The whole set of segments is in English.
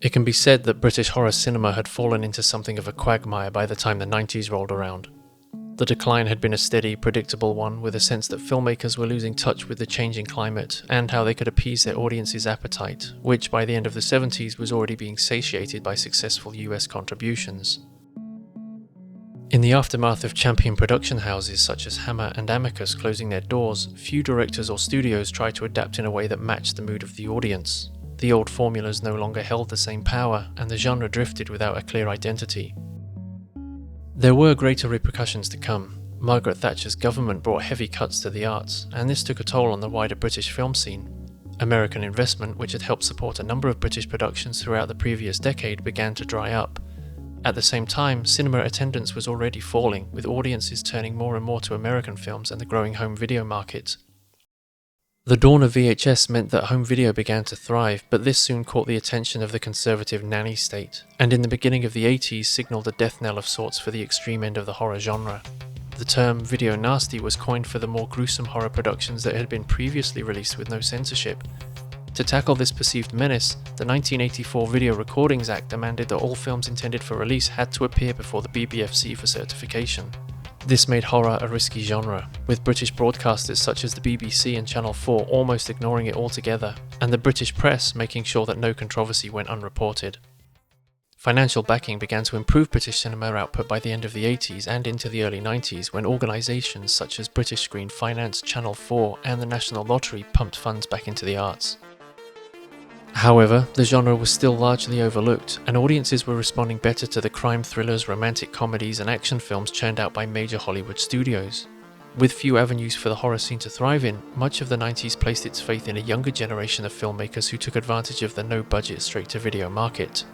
It can be said that British horror cinema had fallen into something of a quagmire by the time the 90s rolled around. The decline had been a steady, predictable one, with a sense that filmmakers were losing touch with the changing climate and how they could appease their audience's appetite, which by the end of the 70s was already being satiated by successful US contributions. In the aftermath of champion production houses such as Hammer and Amicus closing their doors, few directors or studios tried to adapt in a way that matched the mood of the audience. The old formulas no longer held the same power, and the genre drifted without a clear identity. There were greater repercussions to come. Margaret Thatcher's government brought heavy cuts to the arts, and this took a toll on the wider British film scene. American investment, which had helped support a number of British productions throughout the previous decade, began to dry up. At the same time, cinema attendance was already falling, with audiences turning more and more to American films and the growing home video market. The dawn of VHS meant that home video began to thrive, but this soon caught the attention of the conservative nanny state, and in the beginning of the 80s signalled a death knell of sorts for the extreme end of the horror genre. The term video nasty was coined for the more gruesome horror productions that had been previously released with no censorship. To tackle this perceived menace, the 1984 Video Recordings Act demanded that all films intended for release had to appear before the BBFC for certification. This made horror a risky genre, with British broadcasters such as the BBC and Channel 4 almost ignoring it altogether, and the British press making sure that no controversy went unreported. Financial backing began to improve British cinema output by the end of the 80s and into the early 90s, when organisations such as British Screen Finance, Channel 4 and the National Lottery pumped funds back into the arts. However, the genre was still largely overlooked, and audiences were responding better to the crime thrillers, romantic comedies and action films churned out by major Hollywood studios. With few avenues for the horror scene to thrive in, much of the 90s placed its faith in a younger generation of filmmakers who took advantage of the no-budget straight-to-video market.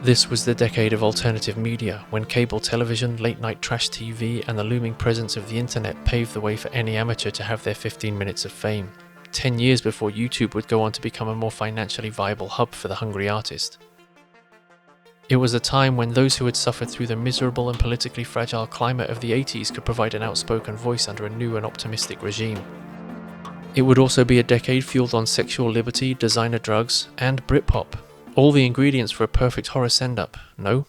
This was the decade of alternative media, when cable television, late-night trash TV and the looming presence of the internet paved the way for any amateur to have their 15 minutes of fame. 10 years before YouTube would go on to become a more financially viable hub for the hungry artist. It was a time when those who had suffered through the miserable and politically fragile climate of the 80s could provide an outspoken voice under a new and optimistic regime. It would also be a decade fueled on sexual liberty, designer drugs, and Britpop. All the ingredients for a perfect horror send-up, no?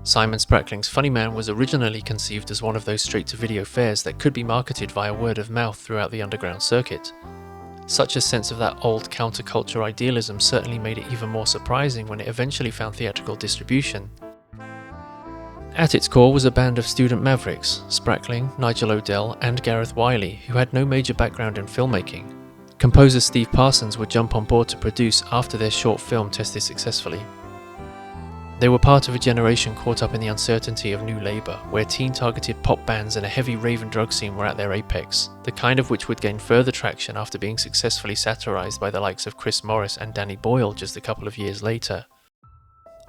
Simon Sprackling's Funny Man was originally conceived as one of those straight-to-video fares that could be marketed via word of mouth throughout the underground circuit. Such a sense of that old counterculture idealism certainly made it even more surprising when it eventually found theatrical distribution. At its core was a band of student mavericks, Sprackling, Nigel Odell and Gareth Wiley, who had no major background in filmmaking. Composer Steve Parsons would jump on board to produce after their short film tested successfully. They were part of a generation caught up in the uncertainty of New Labour, where teen-targeted pop bands and a heavy rave and drug scene were at their apex, the kind of which would gain further traction after being successfully satirised by the likes of Chris Morris and Danny Boyle just a couple of years later.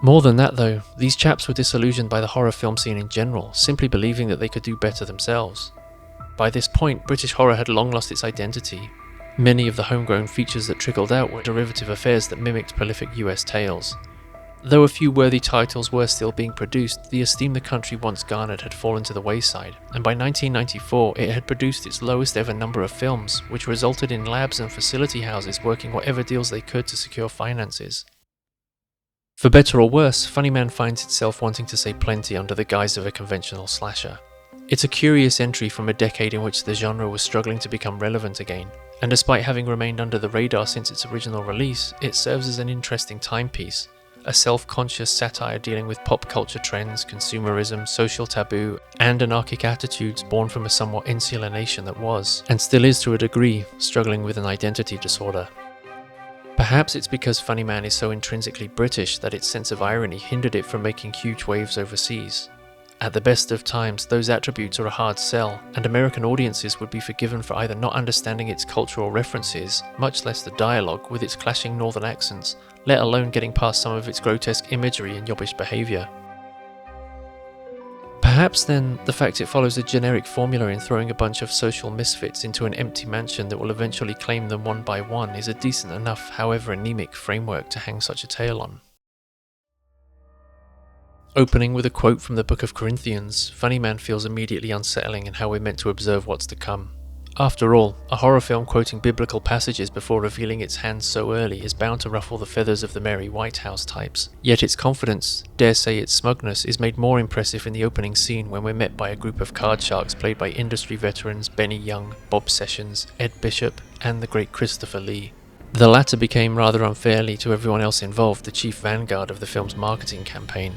More than that though, these chaps were disillusioned by the horror film scene in general, simply believing that they could do better themselves. By this point, British horror had long lost its identity. Many of the homegrown features that trickled out were derivative affairs that mimicked prolific US tales. Though a few worthy titles were still being produced, the esteem the country once garnered had fallen to the wayside, and by 1994 it had produced its lowest ever number of films, which resulted in labs and facility houses working whatever deals they could to secure finances. For better or worse, Funny Man finds itself wanting to say plenty under the guise of a conventional slasher. It's a curious entry from a decade in which the genre was struggling to become relevant again, and despite having remained under the radar since its original release, it serves as an interesting timepiece. A self-conscious satire dealing with pop culture trends, consumerism, social taboo, and anarchic attitudes born from a somewhat insular nation that was, and still is to a degree, struggling with an identity disorder. Perhaps it's because Funny Man is so intrinsically British that its sense of irony hindered it from making huge waves overseas. At the best of times, those attributes are a hard sell, and American audiences would be forgiven for either not understanding its cultural references, much less the dialogue with its clashing northern accents, let alone getting past some of its grotesque imagery and yobbish behaviour. Perhaps then, the fact it follows a generic formula in throwing a bunch of social misfits into an empty mansion that will eventually claim them one by one is a decent enough, however anemic, framework to hang such a tale on. Opening with a quote from the Book of Corinthians, Funny Man feels immediately unsettling in how we're meant to observe what's to come. After all, a horror film quoting biblical passages before revealing its hands so early is bound to ruffle the feathers of the Mary Whitehouse types. Yet its confidence, dare say its smugness, is made more impressive in the opening scene when we're met by a group of card sharks played by industry veterans Benny Young, Bob Sessions, Ed Bishop, and the great Christopher Lee. The latter became, rather unfairly to everyone else involved, the chief vanguard of the film's marketing campaign.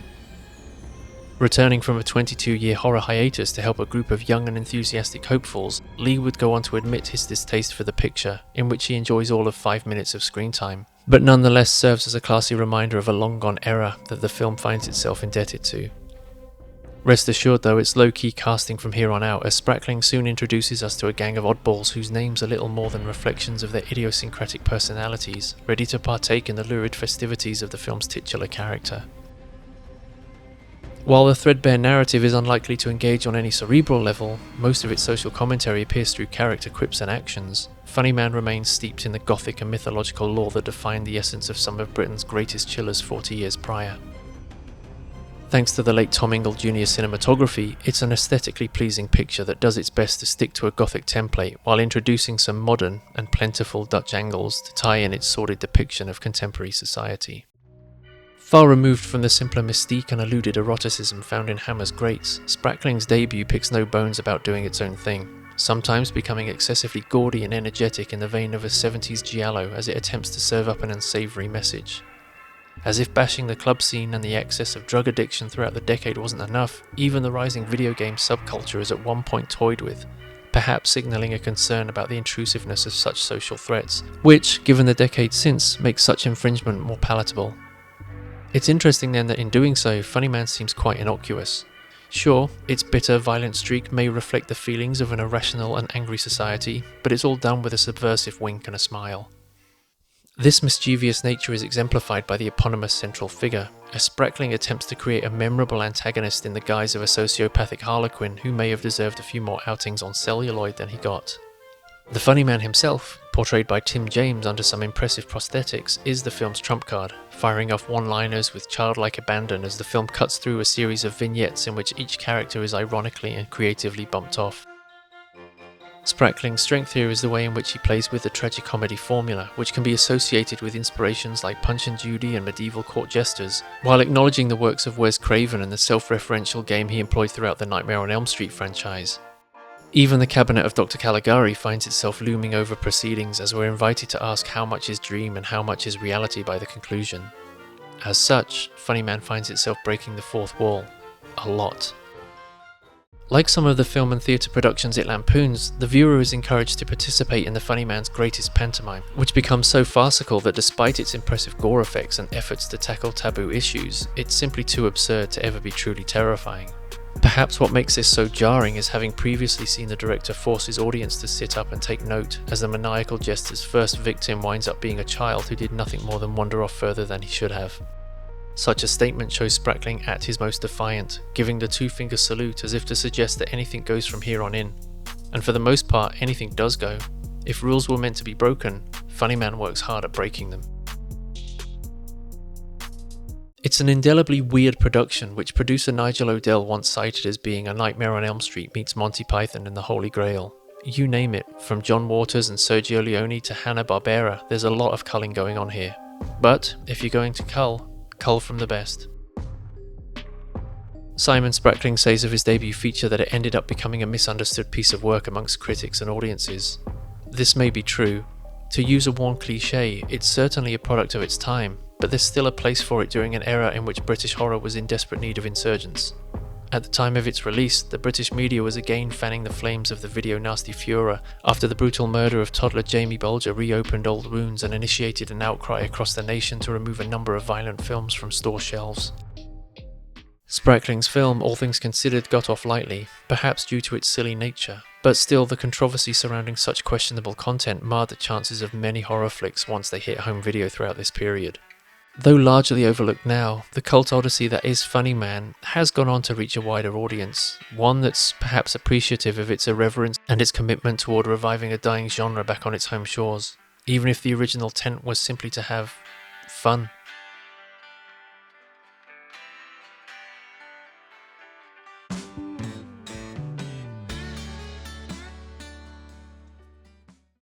Returning from a 22-year horror hiatus to help a group of young and enthusiastic hopefuls, Lee would go on to admit his distaste for the picture, in which he enjoys all of 5 minutes of screen time, but nonetheless serves as a classy reminder of a long-gone era that the film finds itself indebted to. Rest assured though, it's low-key casting from here on out, as Sprackling soon introduces us to a gang of oddballs whose names are little more than reflections of their idiosyncratic personalities, ready to partake in the lurid festivities of the film's titular character. While the threadbare narrative is unlikely to engage on any cerebral level, most of its social commentary appears through character quips and actions. Funny Man remains steeped in the gothic and mythological lore that defined the essence of some of Britain's greatest chillers 40 years prior. Thanks to the late Tom Ingle Jr. cinematography, it's an aesthetically pleasing picture that does its best to stick to a gothic template while introducing some modern and plentiful Dutch angles to tie in its sordid depiction of contemporary society. Far removed from the simpler mystique and alluded eroticism found in Hammer's greats, Sprackling's debut picks no bones about doing its own thing, sometimes becoming excessively gaudy and energetic in the vein of a 70s giallo as it attempts to serve up an unsavoury message. As if bashing the club scene and the excess of drug addiction throughout the decade wasn't enough, even the rising video game subculture is at one point toyed with, perhaps signalling a concern about the intrusiveness of such social threats, which, given the decade since, makes such infringement more palatable. It's interesting then that in doing so, Funny Man seems quite innocuous. Sure, its bitter, violent streak may reflect the feelings of an irrational and angry society, but it's all done with a subversive wink and a smile. This mischievous nature is exemplified by the eponymous central figure, as Sprackling attempts to create a memorable antagonist in the guise of a sociopathic harlequin who may have deserved a few more outings on celluloid than he got. The Funny Man himself, portrayed by Tim James under some impressive prosthetics, is the film's trump card, firing off one-liners with childlike abandon as the film cuts through a series of vignettes in which each character is ironically and creatively bumped off. Sprackling's strength here is the way in which he plays with the tragicomedy formula, which can be associated with inspirations like Punch and Judy and medieval court jesters, while acknowledging the works of Wes Craven and the self-referential game he employed throughout the Nightmare on Elm Street franchise. Even the cabinet of Dr. Caligari finds itself looming over proceedings as we're invited to ask how much is dream and how much is reality by the conclusion. As such, Funny Man finds itself breaking the fourth wall. A lot. Like some of the film and theatre productions it lampoons, the viewer is encouraged to participate in the Funny Man's greatest pantomime, which becomes so farcical that despite its impressive gore effects and efforts to tackle taboo issues, it's simply too absurd to ever be truly terrifying. Perhaps what makes this so jarring is having previously seen the director force his audience to sit up and take note as the maniacal jester's first victim winds up being a child who did nothing more than wander off further than he should have. Such a statement shows Sprackling at his most defiant, giving the two-finger salute as if to suggest that anything goes from here on in. And for the most part, anything does go. If rules were meant to be broken, Funny Man works hard at breaking them. It's an indelibly weird production, which producer Nigel Odell once cited as being a Nightmare on Elm Street meets Monty Python and the Holy Grail. You name it, from John Waters and Sergio Leone to Hanna-Barbera, there's a lot of culling going on here. But, if you're going to cull from the best. Simon Sprackling says of his debut feature that it ended up becoming a misunderstood piece of work amongst critics and audiences. This may be true. To use a worn cliché, it's certainly a product of its time, but there's still a place for it during an era in which British horror was in desperate need of insurgents. At the time of its release, the British media was again fanning the flames of the video nasty furor after the brutal murder of toddler Jamie Bulger reopened old wounds and initiated an outcry across the nation to remove a number of violent films from store shelves. Sprackling's film, all things considered, got off lightly, perhaps due to its silly nature, but still the controversy surrounding such questionable content marred the chances of many horror flicks once they hit home video throughout this period. Though largely overlooked now, the cult odyssey that is Funny Man has gone on to reach a wider audience, one that's perhaps appreciative of its irreverence and its commitment toward reviving a dying genre back on its home shores, even if the original intent was simply to have fun.